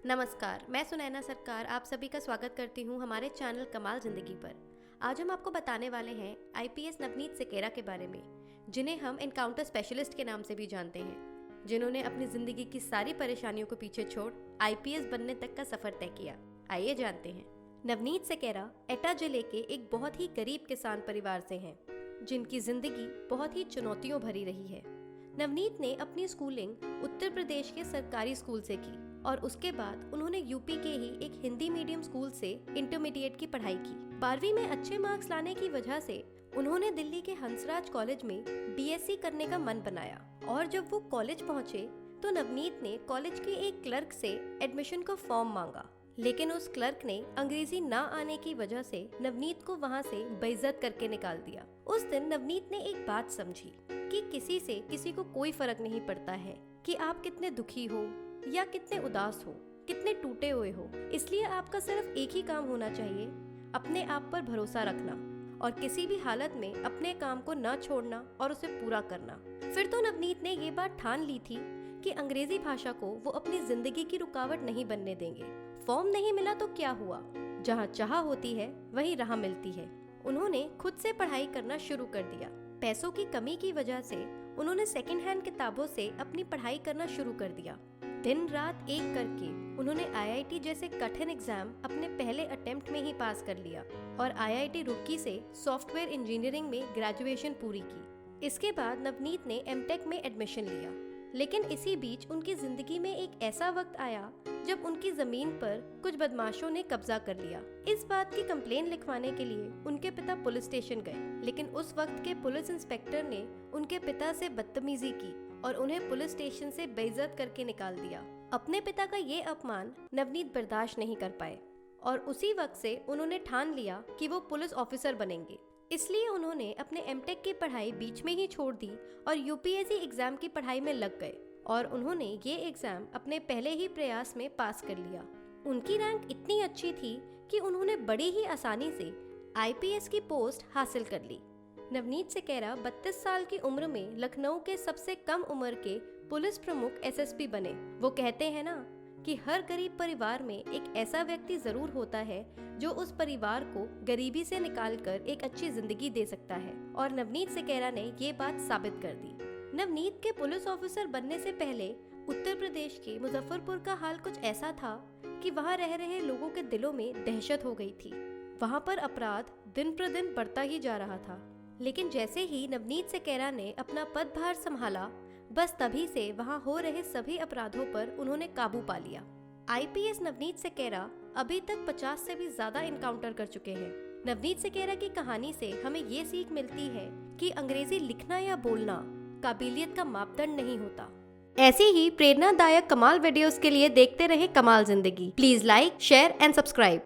नमस्कार, मैं सुनैना सरकार आप सभी का स्वागत करती हूँ हमारे चैनल कमाल ज़िंदगी पर। आज हम आपको बताने वाले हैं आईपीएस नवनीत सिकेरा के बारे में, जिन्हें हम एनकाउंटर स्पेशलिस्ट के नाम से भी जानते हैं, जिन्होंने अपनी ज़िंदगी की सारी परेशानियों को पीछे छोड़ आईपीएस बनने तक का सफ़र तय किया। आइए जानते हैं। नवनीत सिकेरा एटा जिले के एक बहुत ही गरीब किसान परिवार से हैं, जिनकी ज़िंदगी बहुत ही चुनौतियों भरी रही है। नवनीत ने अपनी स्कूलिंग उत्तर प्रदेश के सरकारी स्कूल से की और उसके बाद उन्होंने यूपी के ही एक हिंदी मीडियम स्कूल से इंटरमीडिएट की पढ़ाई की। 12वीं में अच्छे मार्क्स लाने की वजह से उन्होंने दिल्ली के हंसराज कॉलेज में बीएससी करने का मन बनाया और जब वो कॉलेज पहुंचे तो नवनीत ने कॉलेज के एक क्लर्क से एडमिशन का फॉर्म मांगा, लेकिन उस क्लर्क ने अंग्रेजी ना आने की वजह से नवनीत को वहां से बेइज्जत करके निकाल दिया। उस दिन नवनीत ने एक बात समझी कि किसी को कोई फर्क नहीं पड़ता है कि आप कितने दुखी हो या कितने उदास हो, कितने टूटे हुए हो। इसलिए आपका सिर्फ एक ही काम होना चाहिए, अपने आप पर भरोसा रखना और किसी भी हालत में अपने काम को न छोड़ना और उसे पूरा करना। फिर तो नवनीत ने ये बात ठान ली थी कि अंग्रेजी भाषा को वो अपनी जिंदगी की रुकावट नहीं बनने देंगे। फॉर्म नहीं मिला तो क्या हुआ, जहाँ चाह होती है वहीं राह मिलती है। उन्होंने खुद से पढ़ाई करना शुरू कर दिया। पैसों की कमी की वजह से उन्होंने सेकंड हैंड किताबों से अपनी पढ़ाई करना शुरू कर दिया। दिन रात एक करके उन्होंने आईआईटी जैसे कठिन एग्जाम अपने पहले अटेम्प्ट में ही पास कर लिया और आईआईटी रुड़की से सॉफ्टवेयर इंजीनियरिंग में ग्रेजुएशन पूरी की। इसके बाद नवनीत ने एमटेक में एडमिशन लिया, लेकिन इसी बीच उनकी जिंदगी में एक ऐसा वक्त आया जब उनकी जमीन पर कुछ बदमाशों ने कब्जा कर लिया। इस बात की कंप्लेन लिखवाने के लिए उनके पिता पुलिस स्टेशन गए, लेकिन उस वक्त के पुलिस इंस्पेक्टर ने उनके पिता से बदतमीजी की और उन्हें पुलिस स्टेशन से बेइज्जत करके निकाल दिया। अपने पिता का ये अपमान नवनीत बर्दाश्त नहीं कर पाए और उसी वक्त से उन्होंने ठान लिया कि वो पुलिस ऑफिसर बनेंगे। इसलिए उन्होंने अपने एमटेक की पढ़ाई बीच में ही छोड़ दी और यूपीएससी एग्जाम की पढ़ाई में लग गए और उन्होंने ये एग्जाम अपने पहले ही प्रयास में पास कर लिया। उनकी रैंक इतनी अच्छी थी कि उन्होंने बड़ी ही आसानी से आईपीएस की पोस्ट हासिल कर ली। नवनीत सिकेरा 32 साल की उम्र में लखनऊ के सबसे कम उम्र के पुलिस प्रमुख एसएसपी बने। वो कहते हैं ना कि हर गरीब परिवार में एक ऐसा व्यक्ति जरूर होता है जो उस परिवार को गरीबी से निकालकर एक अच्छी जिंदगी दे सकता है, और नवनीत सिकेरा ने ये बात साबित कर दी। नवनीत के पुलिस ऑफिसर बनने से पहले उत्तर प्रदेश के मुजफ्फरपुर का हाल कुछ ऐसा था कि वहाँ रह रहे लोगों के दिलों में दहशत हो गई थी। वहाँ पर अपराध दिन प्रतिदिन बढ़ता ही जा रहा था, लेकिन जैसे ही नवनीत सिकेरा ने अपना पदभार संभाला, बस तभी से वहाँ हो रहे सभी अपराधों पर उन्होंने काबू पा लिया। आईपीएस नवनीत सिकेरा अभी तक 50 से भी ज्यादा इनकाउंटर कर चुके हैं। नवनीत सिकेरा की कहानी से हमें ये सीख मिलती है कि अंग्रेजी लिखना या बोलना काबिलियत का मापदंड नहीं होता। ऐसी ही प्रेरणादायक कमाल वीडियोस के लिए देखते रहे कमाल जिंदगी। Please like, share and subscribe.